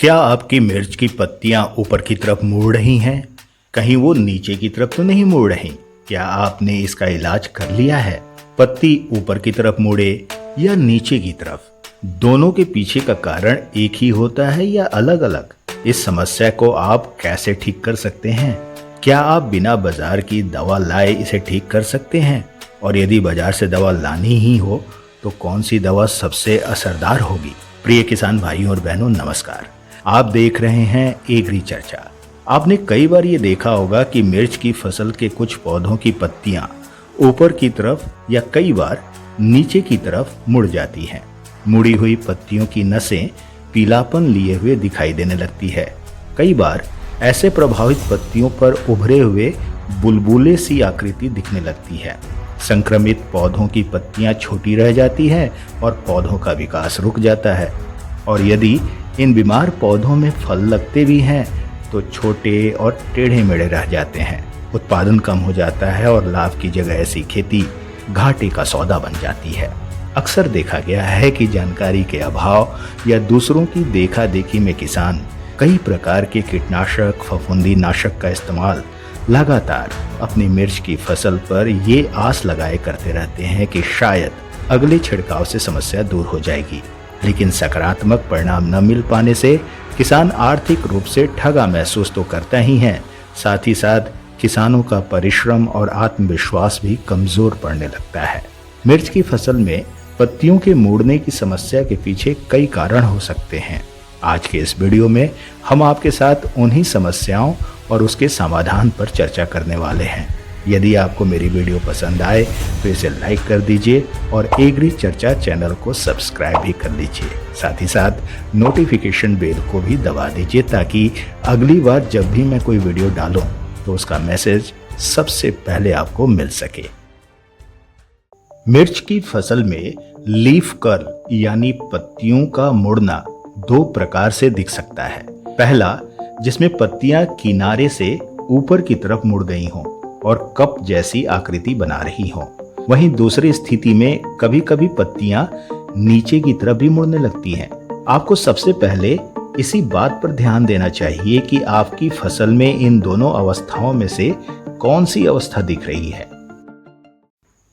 क्या आपकी मिर्च की पत्तियां ऊपर की तरफ मुड़ रही हैं? कहीं वो नीचे की तरफ तो नहीं मुड़ रही? क्या आपने इसका इलाज कर लिया है? पत्ती ऊपर की तरफ मुड़े या नीचे की तरफ, दोनों के पीछे का कारण एक ही होता है या अलग अलग? इस समस्या को आप कैसे ठीक कर सकते हैं? क्या आप बिना बाजार की दवा लाए इसे ठीक कर सकते हैं? और यदि बाजार से दवा लानी ही हो तो कौन सी दवा सबसे असरदार होगी? प्रिय किसान भाइयों और बहनों, नमस्कार। आप देख रहे हैं एग्री चर्चा। आपने कई बार ये देखा होगा कि मिर्च की फसल के कुछ पौधों की पत्तियां ऊपर की तरफ या कई बार नीचे की तरफ मुड़ जाती हैं। मुड़ी हुई पत्तियों की नसें पीलापन लिए हुए दिखाई देने लगती है। कई बार ऐसे प्रभावित पत्तियों पर उभरे हुए बुलबुले सी आकृति दिखने लगती है। संक्रमित पौधों की पत्तियां छोटी रह जाती है और पौधों का विकास रुक जाता है। और यदि इन बीमार पौधों में फल लगते भी हैं तो छोटे और टेढ़े मेढ़े रह जाते हैं। उत्पादन कम हो जाता है और लाभ की जगह ऐसी खेती घाटे का सौदा बन जाती है। अक्सर देखा गया है कि जानकारी के अभाव या दूसरों की देखा देखी में किसान कई प्रकार के कीटनाशक, फफूंदी नाशक का इस्तेमाल लगातार अपनी मिर्च की फसल पर ये आस लगाए करते रहते हैं कि शायद अगले छिड़काव से समस्या दूर हो जाएगी। लेकिन सकारात्मक परिणाम न मिल पाने से किसान आर्थिक रूप से ठगा महसूस तो करता ही है, साथ ही साथ किसानों का परिश्रम और आत्मविश्वास भी कमजोर पड़ने लगता है। मिर्च की फसल में पत्तियों के मुड़ने की समस्या के पीछे कई कारण हो सकते हैं। आज के इस वीडियो में हम आपके साथ उन्हीं समस्याओं और उसके समाधान पर चर्चा करने वाले हैं। यदि आपको मेरी वीडियो पसंद आए तो इसे लाइक कर दीजिए और एग्री चर्चा चैनल को सब्सक्राइब भी कर लीजिए। साथ ही साथ नोटिफिकेशन बेल को भी दबा दीजिए ताकि अगली बार जब भी मैं कोई वीडियो डालूं तो उसका मैसेज सबसे पहले आपको मिल सके। मिर्च की फसल में लीफ कर्ल यानी पत्तियों का मुड़ना दो प्रकार से दिख सकता है। पहला, जिसमें पत्तियां किनारे से ऊपर की तरफ मुड़ गई हों और कप जैसी आकृति बना रही हों। वहीं दूसरी स्थिति में कभी कभी पत्तियां नीचे की तरफ भी मुड़ने लगती हैं। आपको सबसे पहले इसी बात पर ध्यान देना चाहिए कि आपकी फसल में इन दोनों अवस्थाओं में से कौन सी अवस्था दिख रही है।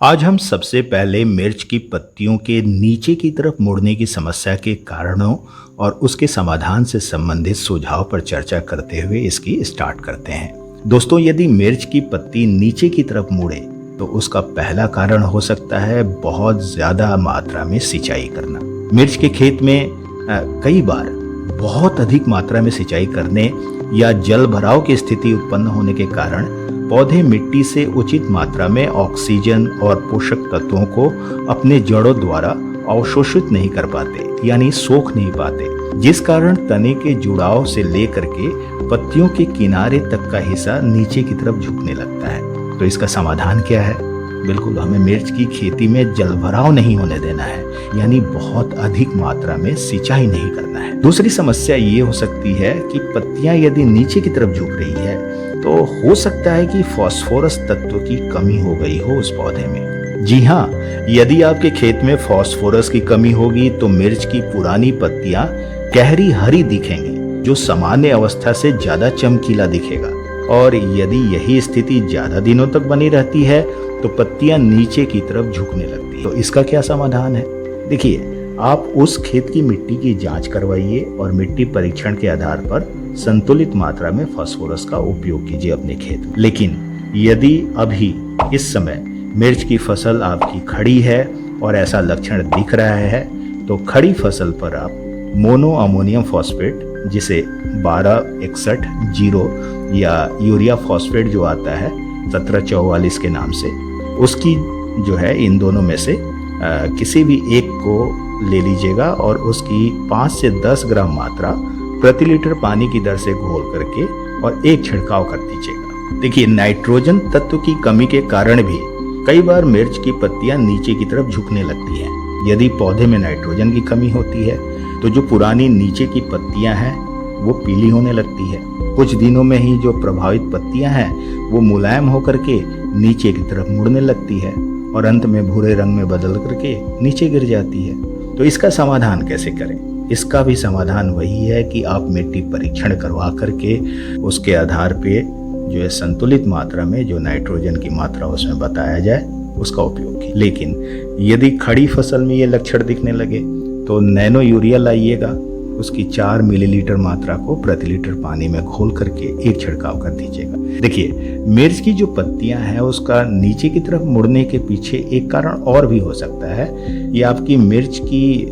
आज हम सबसे पहले मिर्च की पत्तियों के नीचे की तरफ मुड़ने की समस्या के कारणों और उसके समाधान से संबंधित सुझाव पर चर्चा करते हुए इसकी स्टार्ट करते हैं। दोस्तों, यदि मिर्च की पत्ती नीचे की तरफ मुड़े तो उसका पहला कारण हो सकता है बहुत ज्यादा मात्रा में सिंचाई करना। मिर्च के खेत में कई बार बहुत अधिक मात्रा में सिंचाई करने या जल भराव की स्थिति उत्पन्न होने के कारण पौधे मिट्टी से उचित मात्रा में ऑक्सीजन और पोषक तत्वों को अपने जड़ों द्वारा अवशोषित नहीं कर पाते, यानी सोख नहीं पाते, जिस कारण तने के जुड़ाव से लेकर के पत्तियों के किनारे तक का हिस्सा नीचे की तरफ झुकने लगता है। तो इसका समाधान क्या है? बिल्कुल, हमें मिर्च की खेती में जलभराव नहीं होने देना है, यानी बहुत अधिक मात्रा में सिंचाई नहीं करना है। दूसरी समस्या ये हो सकती है कि पत्तियां यदि नीचे की तरफ झुक रही है तो हो सकता है कि फास्फोरस तत्व की कमी हो गई हो उस पौधे में। जी हाँ, यदि आपके खेत में फास्फोरस की कमी होगी तो मिर्च की पुरानी पत्तियां गहरी हरी दिखेंगी, जो सामान्य अवस्था से ज्यादा चमकीला दिखेगा। और यदि यही स्थिति ज्यादा दिनों तक बनी रहती है तो पत्तियां नीचे की तरफ झुकने लगती है। तो इसका क्या समाधान है? देखिए, आप उस खेत की मिट्टी की जांच करवाइए और मिट्टी परीक्षण के आधार पर संतुलित मात्रा में फास्फोरस का उपयोग कीजिए अपने खेत में। लेकिन यदि अभी इस समय मिर्च की फसल आपकी खड़ी है और ऐसा लक्षण दिख रहा है तो खड़ी फसल पर आप मोनो अमोनियम फॉस्फेट, जिसे 1261-0 या यूरिया फॉस्फेट जो आता है 1744 के नाम से, उसकी जो है इन दोनों में से किसी भी एक को ले लीजिएगा और उसकी 5 से 10 ग्राम मात्रा प्रति लीटर पानी की दर से घोल करके और एक छिड़काव कर दीजिएगा। देखिए, नाइट्रोजन तत्व की कमी के कारण भी कई बार मिर्च की पत्तियां नीचे की तरफ झुकने लगती हैं। यदि पौधे में नाइट्रोजन की कमी होती है तो जो पुरानी नीचे की पत्तियां हैं वो पीली होने लगती है। कुछ दिनों में ही जो प्रभावित पत्तियां हैं वो मुलायम होकर के नीचे की तरफ मुड़ने लगती है और अंत में भूरे रंग में बदल करके नीचे गिर जाती है। तो इसका समाधान कैसे करें? इसका भी समाधान वही है कि आप मिट्टी परीक्षण करवा करके उसके आधार पे जो है संतुलित मात्रा में जो नाइट्रोजन की मात्रा उसमें बताया जाए उसका उपयोग कीजिए। लेकिन यदि खड़ी फसल में ये लक्षण दिखने लगे तो नैनो यूरिया लाइएगा, उसकी 4 मिलीलीटर मात्रा को प्रति लीटर पानी में घोल करके एक छिड़काव कर दीजिएगा। देखिए, मिर्च की जो पत्तियां हैं उसका नीचे की तरफ मुड़ने के पीछे एक कारण और भी हो सकता है। ये आपकी मिर्च की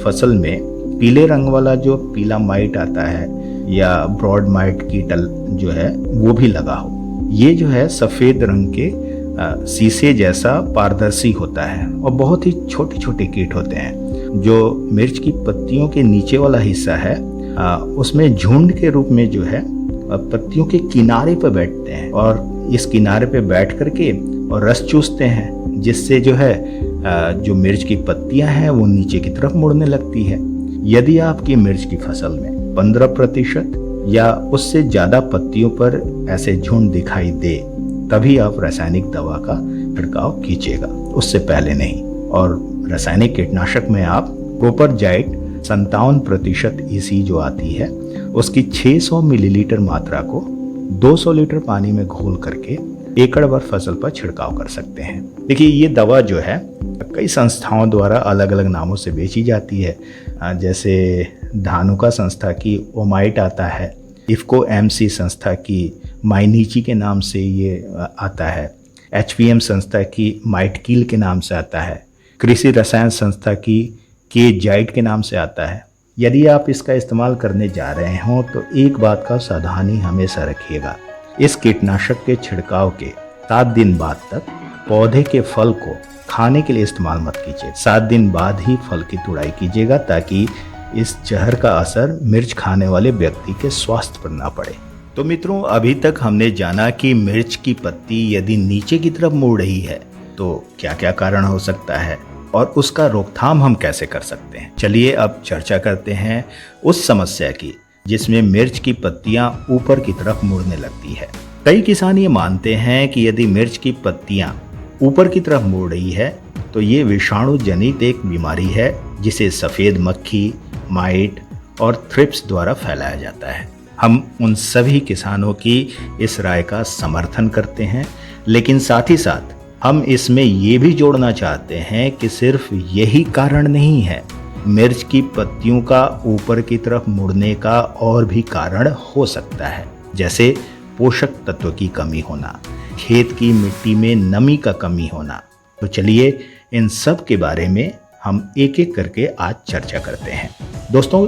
फसल में पीले रंग वाला जो पीला माइट आता है या ब्रॉड माइट कीटल जो है वो भी लगा हो। ये जो है सफ़ेद रंग के शीशे जैसा पारदर्शी होता है और बहुत ही छोटे छोटे कीट होते हैं जो मिर्च की पत्तियों के नीचे वाला हिस्सा है उसमें झुंड के रूप में जो है पत्तियों के किनारे पर बैठते हैं और इस किनारे पे बैठ करके और रस चूसते हैं, जिससे जो है जो मिर्च की पत्तियां हैं वो नीचे की तरफ मुड़ने लगती है। यदि आपकी मिर्च की फसल में 15% या उससे ज़्यादा पत्तियों पर ऐसे झुंड दिखाई दे तभी आप रासायनिक दवा का छिड़काव कीजिएगा, उससे पहले नहीं। और रासायनिक कीटनाशक में आप प्रोपरजाइट 57% EC जो आती है उसकी 600 मिलीलीटर मात्रा को 200 लीटर पानी में घोल करके एकड़ भर फसल पर छिड़काव कर सकते हैं। देखिए, ये दवा जो है कई संस्थाओं द्वारा अलग अलग नामों से बेची जाती है, जैसे धानुका संस्था की ओमाइट आता है, इफ्को MC संस्था की माइनीची के नाम से ये आता है, HPM संस्था की माइटकील के नाम से आता है, कृषि रसायन संस्था की के-जाइट के नाम से आता है। यदि आप इसका इस्तेमाल करने जा रहे हों तो एक बात का सावधानी हमेशा रखिएगा, इस कीटनाशक के छिड़काव के 7 दिन बाद तक पौधे के फल को खाने के लिए इस्तेमाल मत कीजिए। 7 दिन बाद ही फल की तुड़ाई कीजिएगा ताकि इस जहर का असर मिर्च खाने वाले व्यक्ति के स्वास्थ्य पर ना पड़े। तो मित्रों, अभी तक हमने जाना कि मिर्च की पत्ती यदि नीचे की तरफ मुड़ रही है तो क्या क्या कारण हो सकता है और उसका रोकथाम हम कैसे कर सकते हैं। चलिए अब चर्चा करते हैं उस समस्या की जिसमें मिर्च की पत्तियां ऊपर की तरफ मुड़ने लगती है। कई किसान ये मानते हैं कि यदि मिर्च की पत्तियां ऊपर की तरफ मुड़ रही है तो ये विषाणु जनित एक बीमारी है जिसे सफ़ेद मक्खी, माइट और थ्रिप्स द्वारा फैलाया जाता है। हम उन सभी किसानों की इस राय का समर्थन करते हैं, लेकिन साथ ही साथ हम इसमें ये भी जोड़ना चाहते हैं कि सिर्फ यही कारण नहीं है, मिर्च की पत्तियों का ऊपर की तरफ मुड़ने का और भी कारण हो सकता है, जैसे पोषक तत्व की कमी होना, खेत की मिट्टी में नमी का कमी होना। तो चलिए इन सब के बारे में हम एक एक करके आज चर्चा करते हैं। दोस्तों,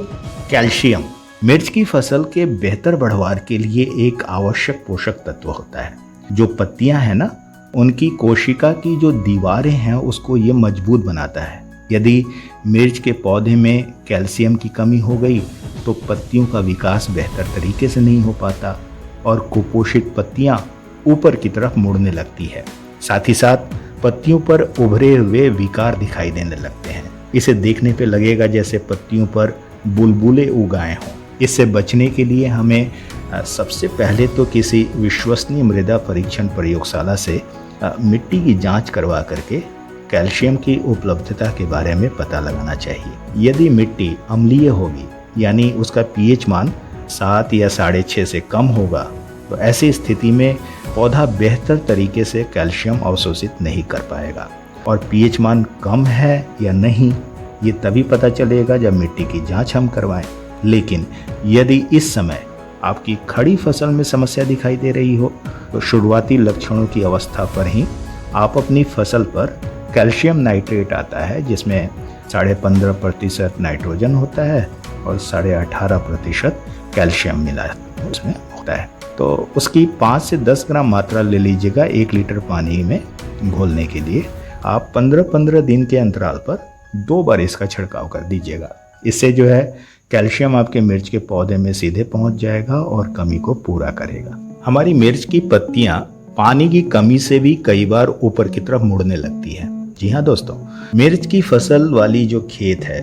कैल्शियम मिर्च की फसल के बेहतर बढ़वार के लिए एक आवश्यक पोषक तत्व होता है। जो पत्तियां हैं ना, उनकी कोशिका की जो दीवारें हैं उसको ये मजबूत बनाता है। यदि मिर्च के पौधे में कैल्शियम की कमी हो गई तो पत्तियों का विकास बेहतर तरीके से नहीं हो पाता और कुपोषित पत्तियां ऊपर की तरफ मुड़ने लगती है। साथ ही साथ पत्तियों पर उभरे हुए विकार दिखाई देने लगते हैं। इसे देखने पे लगेगा जैसे पत्तियों पर बुलबुले उग आए हों। इससे बचने के लिए हमें सबसे पहले तो किसी विश्वसनीय मृदा परीक्षण प्रयोगशाला से मिट्टी की जांच करवा करके कैल्शियम की उपलब्धता के बारे में पता लगाना चाहिए। यदि मिट्टी अम्लीय होगी यानी उसका pH मान 7 या 6.5 से कम होगा तो ऐसी स्थिति में पौधा बेहतर तरीके से कैल्शियम अवशोषित नहीं कर पाएगा। और pH मान कम है या नहीं ये तभी पता चलेगा जब मिट्टी की जांच हम करवाएं। लेकिन यदि इस समय आपकी खड़ी फसल में समस्या दिखाई दे रही हो तो शुरुआती लक्षणों की अवस्था पर ही आप अपनी फसल पर कैल्शियम नाइट्रेट आता है जिसमें 15.5% नाइट्रोजन होता है और 18.5% कैल्शियम मिला उसमें होता है, तो उसकी 5 से 10 ग्राम मात्रा ले लीजिएगा 1 लीटर पानी में घोलने के लिए। आप 15-15 दिन के अंतराल पर 2 बार इसका छिड़काव कर दीजिएगा। इससे जो है कैल्शियम आपके मिर्च के पौधे में सीधे पहुंच जाएगा और कमी को पूरा करेगा। हमारी मिर्च की पत्तियां पानी की कमी से भी कई बार ऊपर की तरफ मुड़ने लगती है। जी हाँ दोस्तों, मिर्च की फसल वाली जो खेत है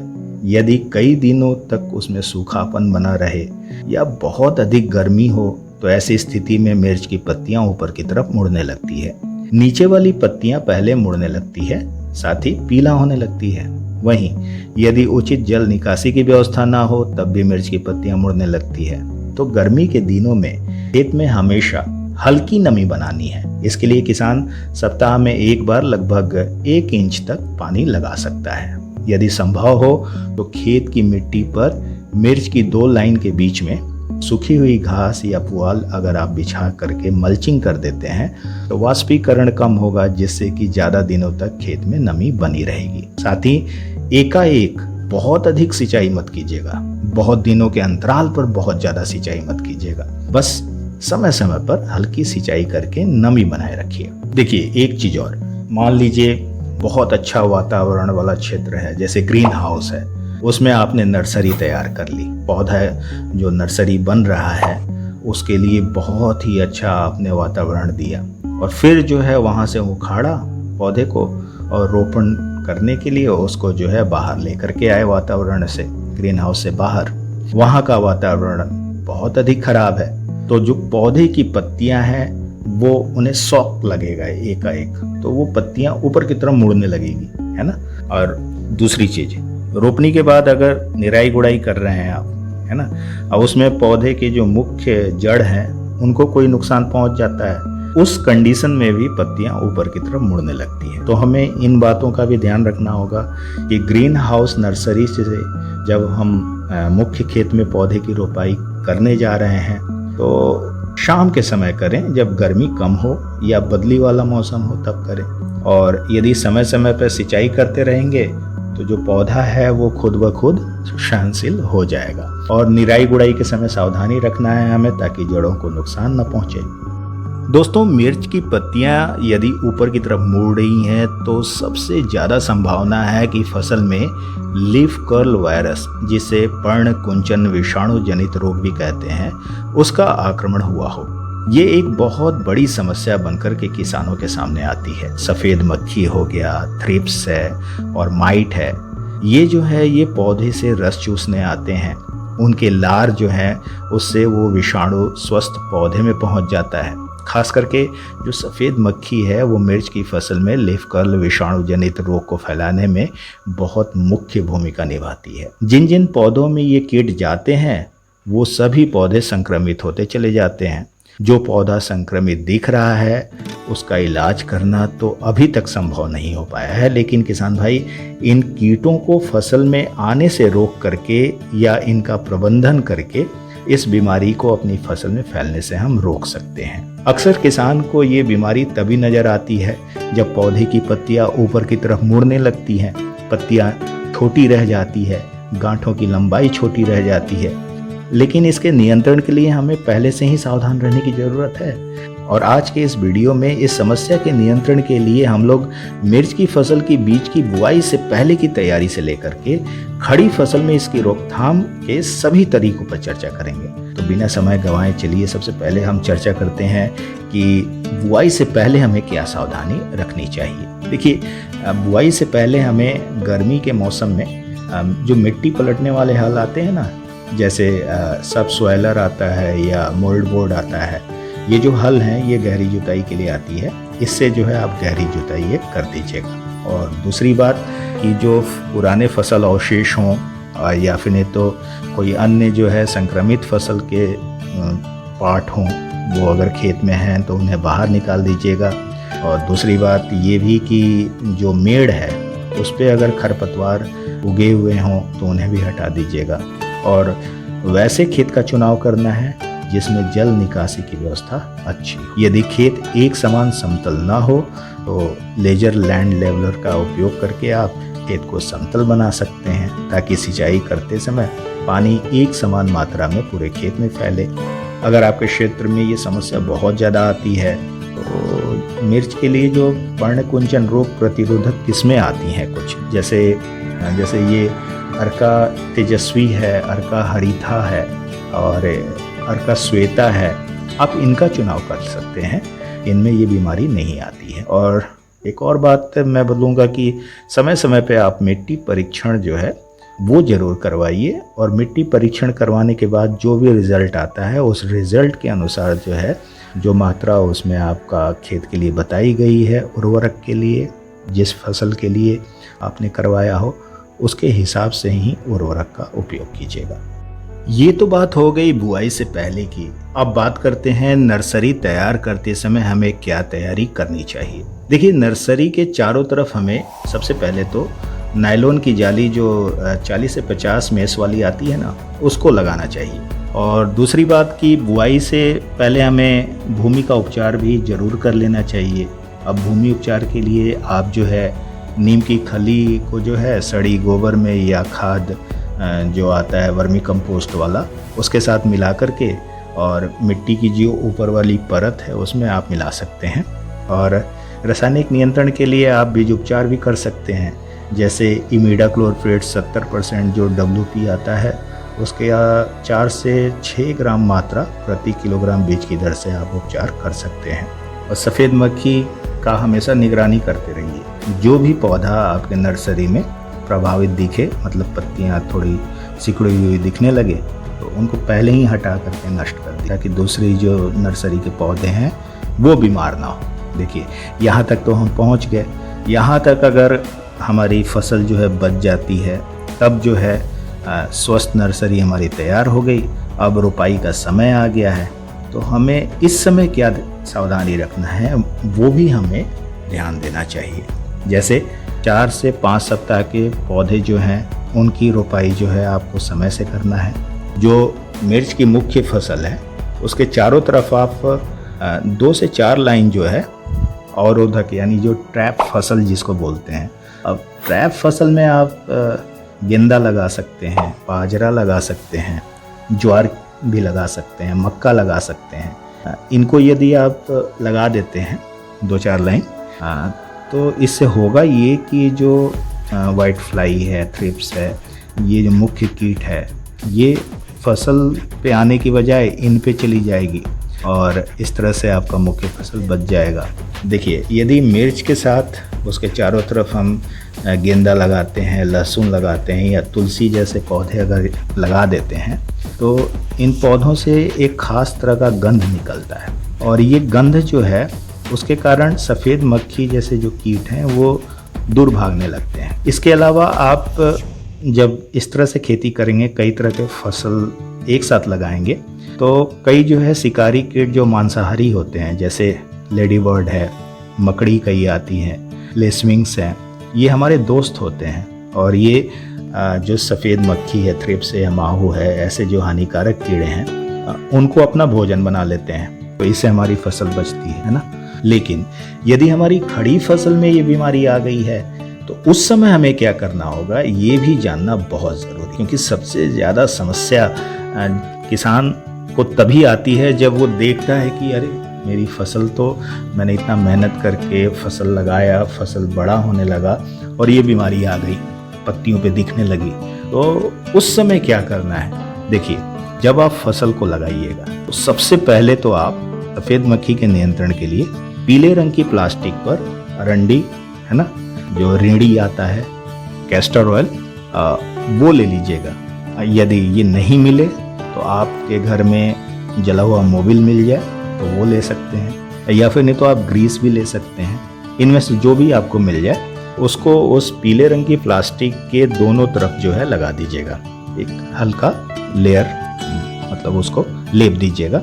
यदि कई दिनों तक उसमें सूखापन बना रहे या बहुत अधिक गर्मी हो तो ऐसी स्थिति में मिर्च की पत्तियां ऊपर की तरफ मुड़ने लगती है। नीचे वाली पत्तियां पहले मुड़ने लगती है, साथ ही पीला होने लगती है। वहीं यदि उचित जल निकासी की व्यवस्था ना हो तब भी मिर्च की पत्तियां मुड़ने लगती है। तो गर्मी के दिनों में खेत में हमेशा हल्की नमी बनानी है। इसके लिए किसान सप्ताह में एक बार लगभग 1 इंच तक पानी लगा सकता है। यदि संभव हो तो खेत की मिट्टी पर मिर्च की 2 लाइन के बीच में सूखी हुई घास या पुआल अगर आप बिछा करके मल्चिंग कर देते हैं तो वाष्पीकरण कम होगा, जिससे कि ज़्यादा दिनों तक खेत में नमी बनी रहेगी। साथ ही एकाएक बहुत अधिक सिंचाई मत कीजिएगा। बहुत दिनों के अंतराल पर बहुत ज़्यादा सिंचाई मत कीजिएगा। बस समय समय पर हल्की सिंचाई करके नमी बनाए रखिए। देखिए एक चीज़ और, मान लीजिए बहुत अच्छा वातावरण वाला क्षेत्र है, जैसे ग्रीन हाउस है, उसमें आपने नर्सरी तैयार कर ली। पौधा जो नर्सरी बन रहा है उसके लिए बहुत ही अच्छा आपने वातावरण दिया और फिर जो है वहाँ से उखाड़ा पौधे को और रोपण करने के लिए उसको जो है बाहर लेकर के आए वातावरण से, ग्रीन हाउस से बाहर। वहाँ का वातावरण बहुत अधिक खराब है, तो जो पौधे की पत्तियाँ हैं वो उन्हें शॉक लगेगा एकाएक, तो वो पत्तियाँ ऊपर की तरफ मुड़ने लगेगी, है ना। और दूसरी चीज़, रोपनी के बाद अगर निराई गुड़ाई कर रहे हैं आप, है ना, और उसमें पौधे के जो मुख्य जड़ हैं उनको कोई नुकसान पहुंच जाता है, उस कंडीशन में भी पत्तियां ऊपर की तरफ मुड़ने लगती हैं। तो हमें इन बातों का भी ध्यान रखना होगा कि ग्रीन हाउस नर्सरी से जब हम मुख्य खेत में पौधे की रोपाई करने जा रहे हैं तो शाम के समय करें, जब गर्मी कम हो या बदली वाला मौसम हो तब करें। और यदि समय समय पर सिंचाई करते रहेंगे तो जो पौधा है वो खुद ब खुद सहनशील हो जाएगा। और निराई गुड़ाई के समय सावधानी रखना है हमें, ताकि जड़ों को नुकसान न पहुंचे। दोस्तों, मिर्च की पत्तियां यदि ऊपर की तरफ मुड़ रही हैं तो सबसे ज़्यादा संभावना है कि फसल में लीफ कर्ल वायरस, जिसे पर्ण कुंचन विषाणु जनित रोग भी कहते हैं, उसका आक्रमण हुआ हो। ये एक बहुत बड़ी समस्या बनकर के किसानों के सामने आती है। सफ़ेद मक्खी हो गया, थ्रिप्स है और माइट है, ये जो है ये पौधे से रस चूसने आते हैं। उनके लार जो हैं उससे वो विषाणु स्वस्थ पौधे में पहुंच जाता है। खास करके जो सफ़ेद मक्खी है वो मिर्च की फसल में लीफ कर्ल विषाणु जनित रोग को फैलाने में बहुत मुख्य भूमिका निभाती है। जिन जिन पौधों में ये कीट जाते हैं वो सभी पौधे संक्रमित होते चले जाते हैं। जो पौधा संक्रमित दिख रहा है उसका इलाज करना तो अभी तक संभव नहीं हो पाया है, लेकिन किसान भाई इन कीटों को फसल में आने से रोक करके या इनका प्रबंधन करके इस बीमारी को अपनी फसल में फैलने से हम रोक सकते हैं। अक्सर किसान को ये बीमारी तभी नज़र आती है जब पौधे की पत्तियां ऊपर की तरफ मुड़ने लगती हैं, पत्तियां छोटी रह जाती है, गांठों की लंबाई छोटी रह जाती है। लेकिन इसके नियंत्रण के लिए हमें पहले से ही सावधान रहने की ज़रूरत है। और आज के इस वीडियो में इस समस्या के नियंत्रण के लिए हम लोग मिर्च की फसल की बीज की बुआई से पहले की तैयारी से लेकर के खड़ी फसल में इसकी रोकथाम के सभी तरीकों पर चर्चा करेंगे। तो बिना समय गंवाए चलिए सबसे पहले हम चर्चा करते हैं कि बुआई से पहले हमें क्या सावधानी रखनी चाहिए। देखिए, बुआई से पहले हमें गर्मी के मौसम में जो मिट्टी पलटने वाले हल आते हैं ना, जैसे सब सॉइलर आता है या मोल्ड बोर्ड आता है, ये जो हल हैं ये गहरी जुताई के लिए आती है। इससे जो है आप गहरी जुताई ये कर दीजिएगा। और दूसरी बात कि जो पुराने फसल अवशेष हों या फिर नहीं तो कोई अन्य जो है संक्रमित फसल के पार्ट हों, वो अगर खेत में हैं तो उन्हें बाहर निकाल दीजिएगा। और दूसरी बात ये भी कि जो मेड़ है उस पर अगर खरपतवार उगे हुए हों तो उन्हें भी हटा दीजिएगा। और वैसे खेत का चुनाव करना है जिसमें जल निकासी की व्यवस्था अच्छी हो। यदि खेत एक समान समतल ना हो तो लेजर लैंड लेवलर का उपयोग करके आप खेत को समतल बना सकते हैं, ताकि सिंचाई करते समय पानी एक समान मात्रा में पूरे खेत में फैले। अगर आपके क्षेत्र में ये समस्या बहुत ज़्यादा आती है तो मिर्च के लिए जो पर्णकुंचन रोग प्रतिरोधक किस्में आती हैं कुछ, जैसे ये अर्का तेजस्वी है, अर्का हरिथा है और अर्का श्वेता है, आप इनका चुनाव कर सकते हैं। इनमें ये बीमारी नहीं आती है। और एक और बात मैं बोलूँगा कि समय समय पे आप मिट्टी परीक्षण जो है वो ज़रूर करवाइए। और मिट्टी परीक्षण करवाने के बाद जो भी रिज़ल्ट आता है उस रिज़ल्ट के अनुसार जो है जो मात्रा उसमें आपका खेत के लिए बताई गई है उर्वरक के लिए, जिस फसल के लिए आपने करवाया हो उसके हिसाब से ही उर्वरक का उपयोग कीजिएगा। ये तो बात हो गई बुआई से पहले की। अब बात करते हैं नर्सरी तैयार करते समय हमें क्या तैयारी करनी चाहिए। देखिए, नर्सरी के चारों तरफ हमें सबसे पहले तो नायलॉन की जाली जो 40 से 50 मेस वाली आती है ना, उसको लगाना चाहिए। और दूसरी बात की बुआई से पहले हमें भूमि का उपचार भी ज़रूर कर लेना चाहिए। अब भूमि उपचार के लिए आप जो है नीम की खली को जो है सड़ी गोबर में या खाद जो आता है वर्मी कंपोस्ट वाला, उसके साथ मिला करके और मिट्टी की जो ऊपर वाली परत है उसमें आप मिला सकते हैं। और रासायनिक नियंत्रण के लिए आप बीज उपचार भी कर सकते हैं, जैसे इमिडाक्लोरप्रिड 70% जो WP आता है उसके 4 से 6 ग्राम मात्रा प्रति किलोग्राम बीज की दर से आप उपचार कर सकते हैं। और सफ़ेद मक्खी का हमेशा निगरानी करते रहिए। जो भी पौधा आपके नर्सरी में प्रभावित दिखे, मतलब पत्तियां थोड़ी सिकुड़ी हुई दिखने लगे, तो उनको पहले ही हटा करके नष्ट कर दिया ताकि दूसरी जो नर्सरी के पौधे हैं वो बीमार ना हो। देखिए, यहाँ तक तो हम पहुँच गए। यहाँ तक अगर हमारी फसल जो है बच जाती है तब जो है स्वस्थ नर्सरी हमारी तैयार हो गई। अब रोपाई का समय आ गया है, तो हमें इस समय क्या सावधानी रखना है वो भी हमें ध्यान देना चाहिए। जैसे 4 से 5 सप्ताह के पौधे जो हैं उनकी रोपाई जो है आपको समय से करना है। जो मिर्च की मुख्य फसल है उसके चारों तरफ आप 2 से 4 लाइन जो है अवरोधक, यानी जो ट्रैप फसल जिसको बोलते हैं। अब ट्रैप फसल में आप गेंदा लगा सकते हैं, बाजरा लगा सकते हैं, ज्वार भी लगा सकते हैं, मक्का लगा सकते हैं। इनको यदि आप लगा देते हैं 2-4 लाइन, तो इससे होगा ये कि जो वाइट फ्लाई है, थ्रिप्स है, ये जो मुख्य कीट है, ये फसल पे आने की बजाय इन पे चली जाएगी और इस तरह से आपका मुख्य फसल बच जाएगा। देखिए, यदि मिर्च के साथ उसके चारों तरफ हम गेंदा लगाते हैं, लहसुन लगाते हैं या तुलसी जैसे पौधे अगर लगा देते हैं, तो इन पौधों से एक ख़ास तरह का गंध निकलता है और ये गंध जो है उसके कारण सफ़ेद मक्खी जैसे जो कीट हैं वो दूर भागने लगते हैं। इसके अलावा आप जब इस तरह से खेती करेंगे, कई तरह के फसल एक साथ लगाएंगे, तो कई जो है शिकारी कीट जो मांसाहारी होते हैं, जैसे लेडी बर्ड है, मकड़ी कई आती हैं, लेसविंग्स हैं, ये हमारे दोस्त होते हैं। और ये जो सफ़ेद मक्खी है, थ्रिप्स है, माहू है, ऐसे जो हानिकारक कीड़े हैं उनको अपना भोजन बना लेते हैं, तो इससे हमारी फसल बचती है ना। लेकिन यदि हमारी खड़ी फसल में ये बीमारी आ गई है तो उस समय हमें क्या करना होगा ये भी जानना बहुत ज़रूरी, क्योंकि सबसे ज़्यादा समस्या किसान को तभी आती है जब वो देखता है कि अरे मेरी फसल तो मैंने इतना मेहनत करके फसल लगाया, फसल बड़ा होने लगा और ये बीमारी आ गई, पत्तियों पे दिखने लगी। तो उस समय क्या करना है? देखिए, जब आप फसल को लगाइएगा तो सबसे पहले तो आप सफ़ेद मक्खी के नियंत्रण के लिए पीले रंग की प्लास्टिक पर अरंडी है ना, जो रेड़ी आता है, कैस्टर ऑयल, वो ले लीजिएगा। यदि ये नहीं मिले तो आपके घर में जला हुआ मोबिल मिल जाए तो वो ले सकते हैं, या फिर नहीं तो आप ग्रीस भी ले सकते हैं। इनमें से जो भी आपको मिल जाए उसको उस पीले रंग की प्लास्टिक के दोनों तरफ जो है लगा दीजिएगा, एक हल्का लेयर, मतलब उसको लेप दीजिएगा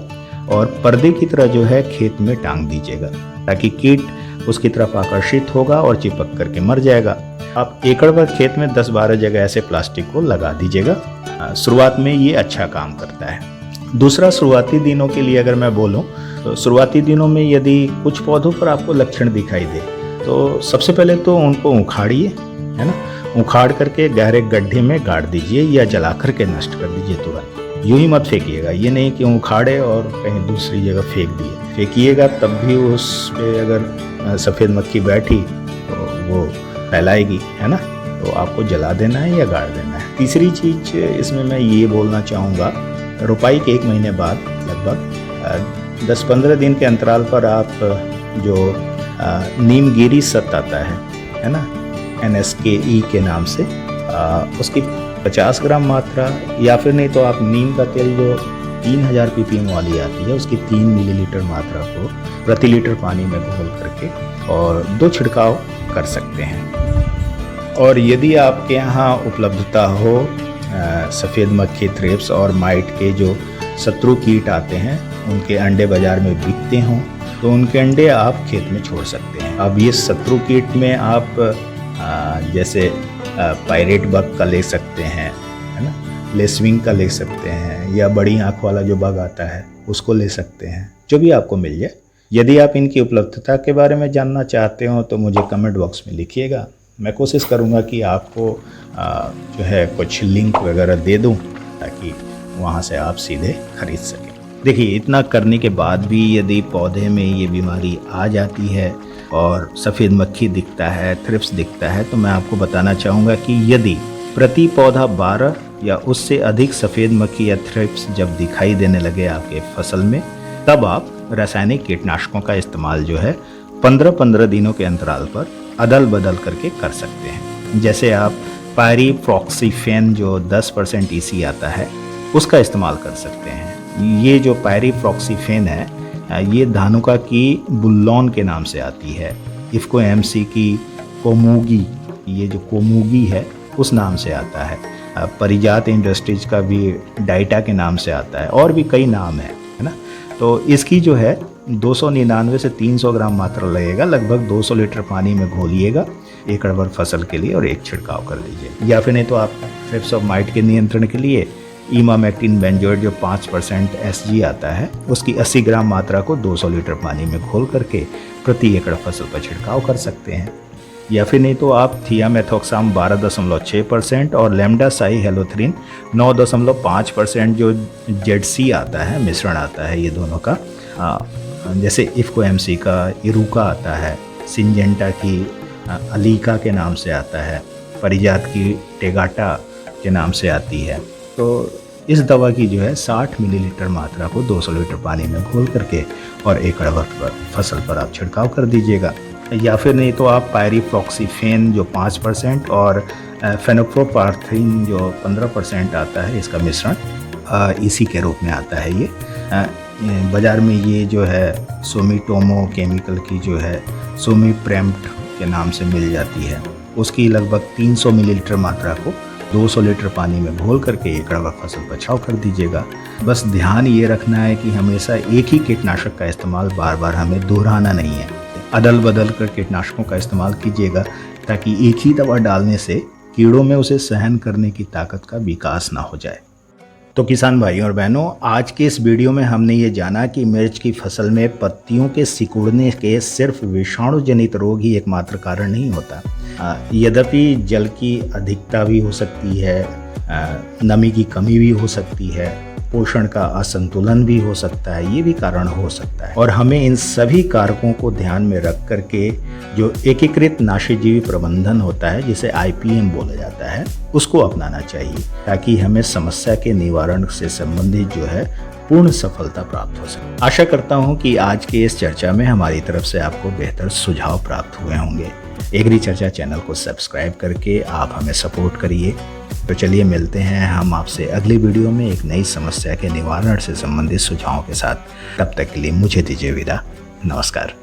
और पर्दे की तरह जो है खेत में टांग दीजिएगा, ताकि कीट उसकी तरफ आकर्षित होगा और चिपक करके मर जाएगा। आप एकड़ भर खेत में 10-12 जगह ऐसे प्लास्टिक को लगा दीजिएगा। शुरुआत में ये अच्छा काम करता है। दूसरा, शुरुआती दिनों के लिए अगर मैं बोलूं तो शुरुआती दिनों में यदि कुछ पौधों पर आपको लक्षण दिखाई दे तो सबसे पहले तो उनको उखाड़िए, है ना, उखाड़ करके गहरे गड्ढे में गाड़ दीजिए या जला करके नष्ट कर दीजिए तुरंत। यूं ही मत फेंकिएगा, ये नहीं कि उखाड़े और कहीं दूसरी जगह फेंक दिए। फेंकिएगा तब भी उस पे अगर सफ़ेद मक्खी बैठी तो वो फैलाएगी, है ना, तो आपको जला देना है या गाड़ देना है। तीसरी चीज़ इसमें मैं ये बोलना चाहूँगा, रोपाई के 1 महीने बाद लगभग 10-15 दिन के अंतराल पर आप जो नीमगिरी सत्त आता है ना, NSKE के नाम से, उसकी 50 ग्राम मात्रा, या फिर नहीं तो आप नीम का तेल जो 3000 ppm वाली आती है, उसकी 3 मिलीलीटर मात्रा को प्रति लीटर पानी में घोल करके और 2 छिड़काव कर सकते हैं। और यदि आपके यहाँ उपलब्धता हो सफ़ेद मक्खी, थ्रिप्स और माइट के जो शत्रु कीट आते हैं, उनके अंडे बाज़ार में बिकते हों, तो उनके अंडे आप खेत में छोड़ सकते हैं। अब ये शत्रु कीट में आप जैसे पायरेट बग का ले सकते हैं, है ना, लेसविंग का ले सकते हैं, या बड़ी आँख वाला जो बग आता है उसको ले सकते हैं, जो भी आपको मिल जाए। यदि आप इनकी उपलब्धता के बारे में जानना चाहते हो तो मुझे कमेंट बॉक्स में लिखिएगा। मैं कोशिश करूँगा कि आपको जो है कुछ लिंक वगैरह दे दूँ ताकि वहाँ से आप सीधे खरीद सकें। देखिए, इतना करने के बाद भी यदि पौधे में ये बीमारी आ जाती है और सफ़ेद मक्खी दिखता है, थ्रिप्स दिखता है, तो मैं आपको बताना चाहूँगा कि यदि प्रति पौधा 12 या उससे अधिक सफ़ेद मक्खी या थ्रिप्स जब दिखाई देने लगे आपके फसल में, तब आप रासायनिक कीटनाशकों का इस्तेमाल जो है 15-15 दिनों के अंतराल पर अदल बदल करके कर सकते हैं। जैसे आप पायरीफ्लॉक्सीफेन जो 10% EC आता है, उसका इस्तेमाल कर सकते हैं। ये जो पायरीफ्लॉक्सीफेन है, ये धानुका की बुल्लॉन के नाम से आती है। इफ़को MC की कोमुगी, ये जो कोमुगी है उस नाम से आता है। परिजात इंडस्ट्रीज का भी डाइटा के नाम से आता है, और भी कई नाम है ना। तो इसकी जो है 299 से 300 ग्राम मात्रा लगेगा, लगभग 200 लीटर पानी में घोलिएगा एकड़ भर फसल के लिए और एक छिड़काव कर दीजिए। या फिर नहीं तो आप थ्रिप्स और माइट के नियंत्रण के लिए इमामेक्टिन बेंजोएट जो 5% SG आता है, उसकी 80 ग्राम मात्रा को 200 लीटर पानी में घोल करके प्रति एकड़ फसल पर छिड़काव कर सकते हैं। या फिर नहीं तो आप थियामेथोक्साम 12.6% और लैम्डासाई हेलोथ्रिन 9.5% जो ZC आता है, मिश्रण आता है ये दोनों का, जैसे इफ़को MC का इरूका आता है, सिंजेंटा की अलीका के नाम से आता है, परिजात की टेगाटा के नाम से आती है। तो इस दवा की जो है 60 मिलीलीटर मात्रा को 200 लीटर पानी में घोल करके और एकड़ भर पर फसल पर आप छिड़काव कर दीजिएगा। या फिर नहीं तो आप पायरीफ्लॉक्सीफेन जो 5% और फेनोप्रोपार्थीन जो 15% आता है, इसका मिश्रण इसी के रूप में आता है। ये बाज़ार में ये जो है सोमिटोमो केमिकल की जो है सोमिप्रेम्प्ट के नाम से मिल जाती है। उसकी लगभग 300 मिलीलीटर मात्रा को 200 लीटर पानी में घोल करके एकड़ भर फसल पर छिड़काव कर दीजिएगा। बस ध्यान ये रखना है कि हमेशा एक ही कीटनाशक का इस्तेमाल बार बार हमें दोहराना नहीं है। अदल बदल कर कीटनाशकों का इस्तेमाल कीजिएगा ताकि एक ही दवा डालने से कीड़ों में उसे सहन करने की ताकत का विकास ना हो जाए। तो किसान भाइयों और बहनों, आज के इस वीडियो में हमने ये जाना कि मिर्च की फसल में पत्तियों के सिकुड़ने के सिर्फ विषाणु जनित रोग ही एकमात्र कारण नहीं होता। यद्यपि जल की अधिकता भी हो सकती है, नमी की कमी भी हो सकती है, पोषण का असंतुलन भी हो सकता है, ये भी कारण हो सकता है। और हमें इन सभी कारकों को ध्यान में रख करके जो एकीकृत नाशीजीवी प्रबंधन होता है, जिसे IPM बोला जाता है, उसको अपनाना चाहिए ताकि हमें समस्या के निवारण से संबंधित जो है पूर्ण सफलता प्राप्त हो सके। आशा करता हूँ कि आज के इस चर्चा में हमारी तरफ से आपको बेहतर सुझाव प्राप्त हुए होंगे। एग्री चर्चा चैनल को सब्सक्राइब करके आप हमें सपोर्ट करिए। तो चलिए मिलते हैं हम आपसे अगली वीडियो में एक नई समस्या के निवारण से संबंधित सुझावों के साथ। तब तक के लिए मुझे दीजिए विदा। नमस्कार।